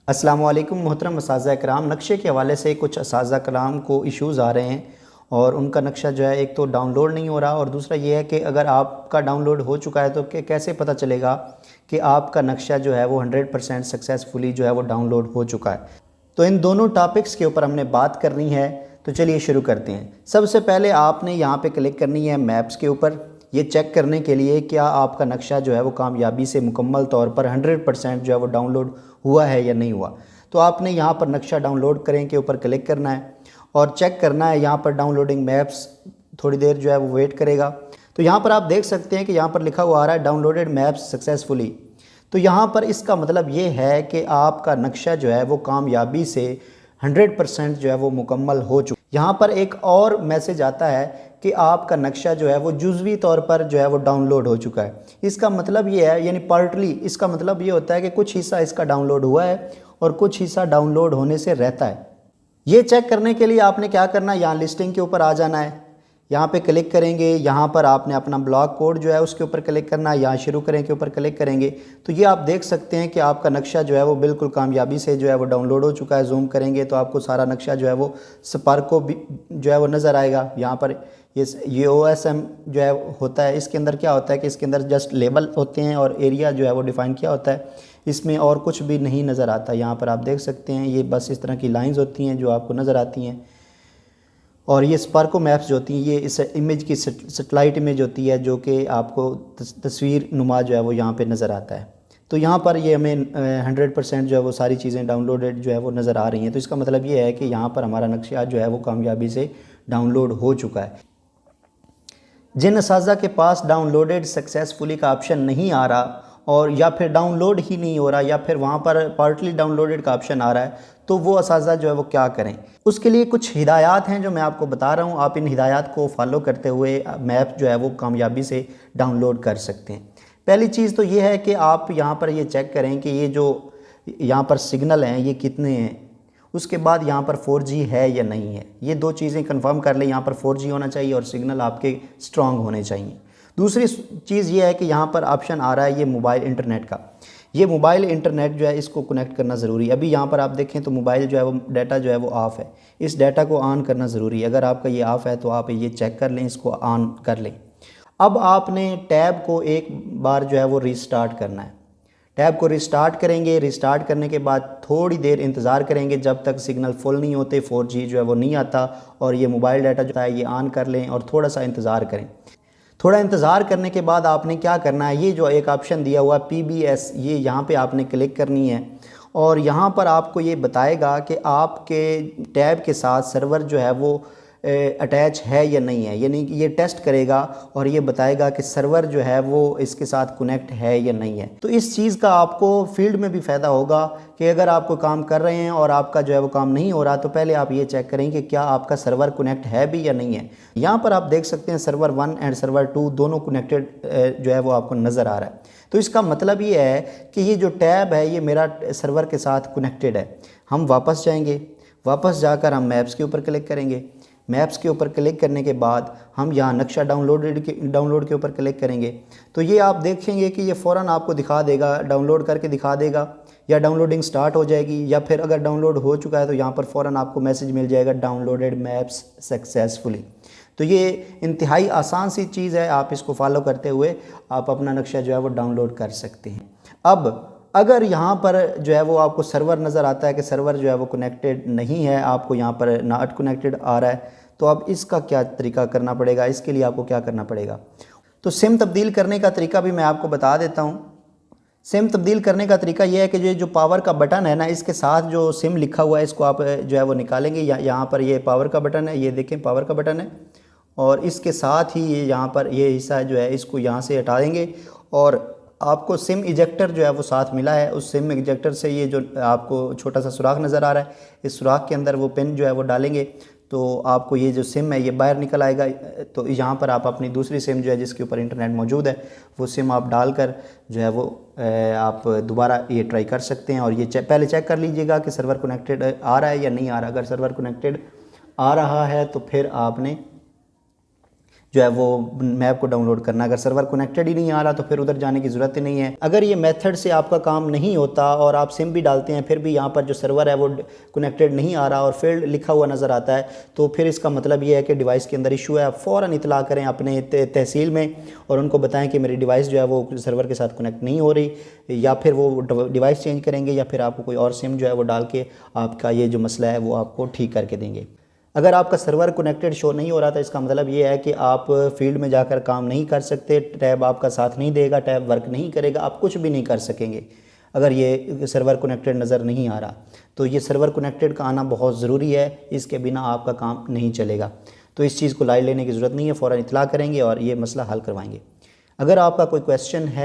अस्सलाम वालेकुम मोहतरम असातिज़ा किराम। नक्शे के हवाले से कुछ असातिज़ा किराम को इश्यूज़ आ रहे हैं और उनका नक्शा जो है एक तो डाउनलोड नहीं हो रहा और दूसरा ये है कि अगर आपका डाउनलोड हो चुका है तो कैसे पता चलेगा कि आपका नक्शा जो है वो 100% सक्सेसफुली जो है वो डाउनलोड हो चुका है। तो इन दोनों टॉपिक्स के ऊपर हमने बात करनी है, तो चलिए शुरू करते हैं। सबसे पहले आपने यहाँ पे क्लिक करनी है मैप्स के ऊपर, ये चेक करने के लिए क्या आपका नक्शा जो है वो कामयाबी से मुकम्मल तौर पर 100% जो है वो डाउनलोड हुआ है या नहीं हुआ। तो आपने यहाँ पर नक्शा डाउनलोड करें के ऊपर क्लिक करना है और चेक करना है यहाँ पर डाउनलोडिंग मैप्स, थोड़ी देर जो है वो वेट करेगा। तो यहाँ पर आप देख सकते हैं कि यहाँ पर लिखा हुआ आ रहा है डाउनलोडेड मैप्स सक्सेसफुली। तो यहाँ पर इसका मतलब ये है कि आपका नक्शा जो है वो कामयाबी से 100% जो है वो मुकम्मल हो चुका। यहाँ पर एक और मैसेज आता है कि आपका नक्शा जो है वो जुज़वी तौर पर जो है वो डाउनलोड हो चुका है। इसका मतलब ये है, यानी पार्टली, इसका मतलब ये होता है कि कुछ हिस्सा इसका डाउनलोड हुआ है और कुछ हिस्सा डाउनलोड होने से रहता है। ये चेक करने के लिए आपने क्या करना है, यहाँ लिस्टिंग के ऊपर आ जाना है, यहाँ पे क्लिक करेंगे, यहाँ पर आपने अपना ब्लॉक कोड जो है उसके ऊपर क्लिक करना है, यहाँ शुरू करें के ऊपर क्लिक करेंगे तो ये आप देख सकते हैं कि आपका नक्शा जो है वो बिल्कुल कामयाबी से जो है वो डाउनलोड हो चुका है। जूम करेंगे तो आपको सारा नक्शा जो है वो स्पार्क को भी जो है वो नज़र आएगा। यहाँ पर ये OSM जो है होता है, इसके अंदर क्या होता है कि इसके अंदर जस्ट लेबल होते हैं और एरिया जो है वो डिफ़ाइन किया होता है, इसमें और कुछ भी नहीं नज़र आता। यहाँ पर आप देख सकते हैं ये बस इस तरह की लाइंस होती हैं जो आपको नज़र आती हैं और ये स्पार्को मैप्स जो होती हैं ये इस इमेज की सेटेलाइट इमेज होती है जो कि आपको तस्वीर नुमा जो है वो यहाँ पे नज़र आता है। तो यहाँ पर ये हमें 100% जो है वो सारी चीज़ें डाउनलोडेड जो है वो नज़र आ रही हैं। तो इसका मतलब ये है कि यहाँ पर हमारा नक्शा जो है वो कामयाबी से डाउनलोड हो चुका है। जिन असातिज़ा के पास डाउनलोडेड सक्सेसफुली का ऑप्शन नहीं आ रहा और या फिर डाउनलोड ही नहीं हो रहा या फिर वहाँ पर पार्टली डाउनलोडेड का ऑप्शन आ रहा है, तो वो असातिज़ा जो है वो क्या करें। उसके लिए कुछ हिदायत हैं जो मैं आपको बता रहा हूँ, आप इन हिदायत को फॉलो करते हुए मैप जो है वो कामयाबी से डाउनलोड कर सकते हैं। पहली चीज़ तो ये है कि आप यहाँ पर ये चेक करें कि ये जो यहाँ पर सिग्नल हैं ये कितने हैं। उसके बाद यहाँ पर 4G है या नहीं है, ये दो चीज़ें कंफर्म कर लें। यहाँ पर 4G होना चाहिए और सिग्नल आपके स्ट्रॉन्ग होने चाहिए। दूसरी चीज़ ये है कि यहाँ पर ऑप्शन आ रहा है ये मोबाइल इंटरनेट का। ये मोबाइल इंटरनेट जो है इसको कनेक्ट करना ज़रूरी है। अभी यहाँ पर आप देखें तो मोबाइल जो है वो डाटा जो है वो ऑफ़ है, इस डाटा को ऑन करना ज़रूरी है। अगर आपका ये ऑफ़ है तो आप ये चेक कर लें, इसको ऑन कर लें। अब आपने टैब को एक बार जो है वो रीस्टार्ट करना है। टैब को रिस्टार्ट करेंगे, रिस्टार्ट करने के बाद थोड़ी देर इंतज़ार करेंगे जब तक सिग्नल फुल नहीं होते, 4G जो है वो नहीं आता और ये मोबाइल डाटा जो है ये ऑन कर लें और थोड़ा सा इंतज़ार करें। थोड़ा इंतज़ार करने के बाद आपने क्या करना है, ये जो एक ऑप्शन दिया हुआ PBS, ये यहाँ पे आपने क्लिक करनी है और यहाँ पर आपको ये बताएगा कि आपके टैब के साथ सर्वर जो है वो अटैच है या नहीं है, यानी कि ये टेस्ट करेगा और ये बताएगा कि सर्वर जो है वो इसके साथ कनेक्ट है या नहीं है। तो इस चीज़ का आपको फील्ड में भी फ़ायदा होगा कि अगर आप कोई काम कर रहे हैं और आपका जो है वो काम नहीं हो रहा तो पहले आप ये चेक करें कि क्या आपका सर्वर कनेक्ट है भी या नहीं है। यहाँ पर आप देख सकते हैं सर्वर 1 एंड सर्वर 2 दोनों कनेक्टेड जो है वो आपको नज़र आ रहा है। तो इसका मतलब ये है कि ये जो टैब है ये मेरा सर्वर के साथ कनेक्टेड है। हम वापस जाएंगे, वापस जाकर हम मैप्स के ऊपर क्लिक करेंगे। मैप्स के ऊपर क्लिक करने के बाद हम यहाँ नक्शा डाउनलोड के ऊपर क्लिक करेंगे तो ये आप देखेंगे कि ये फ़ौरन आपको दिखा देगा, डाउनलोड करके दिखा देगा या डाउनलोडिंग स्टार्ट हो जाएगी, या फिर अगर डाउनलोड हो चुका है तो यहाँ पर फ़ौरन आपको मैसेज मिल जाएगा डाउनलोडेड मैप्स सक्सेसफुली। तो ये इंतहाई आसान सी चीज़ है, आप इसको फॉलो करते हुए आप अपना नक्शा जो है वो डाउनलोड कर सकते हैं। अब अगर यहाँ पर जो है वो आपको सर्वर नज़र आता है कि सर्वर जो है वो कनेक्टेड नहीं है, आपको यहाँ पर नॉट कनेक्टेड आ रहा है, तो अब इसका क्या तरीका करना पड़ेगा, इसके लिए आपको क्या करना पड़ेगा। तो सिम तब्दील करने का तरीका भी मैं आपको बता देता हूँ। सिम तब्दील करने का तरीका यह है कि ये जो पावर का बटन है ना, इसके साथ जो सिम लिखा हुआ है इसको आप जो है वो निकालेंगे। यहाँ पर ये पावर का बटन है, ये देखें पावर का बटन है और इसके साथ ही ये यहाँ पर ये हिस्सा जो है इसको यहाँ से हटा देंगे और आपको सिम इजेक्टर जो है वो साथ मिला है। उस सिम इजेक्टर से ये जो आपको छोटा सा सुराख नज़र आ रहा है, इस सुराख के अंदर वो पिन जो है वो डालेंगे तो आपको ये जो सिम है ये बाहर निकल आएगा। तो यहाँ पर आप अपनी दूसरी सिम जो है जिसके ऊपर इंटरनेट मौजूद है वो सिम आप डालकर जो है वो आप दोबारा ये ट्राई कर सकते हैं। और ये पहले चेक कर लीजिएगा कि सर्वर कनेक्टेड आ रहा है या नहीं आ रहा। अगर सर्वर कनेक्टेड आ रहा है तो फिर आपने जो है वो मैप को डाउनलोड करना। अगर सर्वर कनेक्टेड ही नहीं आ रहा तो फिर उधर जाने की ज़रूरत ही नहीं है। अगर ये मेथड से आपका काम नहीं होता और आप सिम भी डालते हैं फिर भी यहाँ पर जो सर्वर है वो कनेक्टेड नहीं आ रहा और फेल्ड लिखा हुआ नज़र आता है, तो फिर इसका मतलब ये है कि डिवाइस के अंदर इशू है। आप फ़ौरन इतला करें अपने तहसील में और उनको बताएं कि मेरी डिवाइस जो है वो सर्वर के साथ कनेक्ट नहीं हो रही, या फिर वो डिवाइस चेंज करेंगे या फिर आपको कोई और सिम जो है वो डाल के आपका ये जो मसला है वो आपको ठीक करके देंगे। अगर आपका सर्वर कनेक्टेड शो नहीं हो रहा था, इसका मतलब ये है कि आप फील्ड में जाकर काम नहीं कर सकते, टैब आपका साथ नहीं देगा, टैब वर्क नहीं करेगा, आप कुछ भी नहीं कर सकेंगे अगर ये सर्वर कनेक्टेड नज़र नहीं आ रहा। तो ये सर्वर कनेक्टेड का आना बहुत ज़रूरी है, इसके बिना आपका काम नहीं चलेगा। तो इस चीज़ को लाइट लेने की ज़रूरत नहीं है, फ़ौरन इत्तला करेंगे और ये मसला हल करवाएंगे। अगर आपका कोई क्वेश्चन है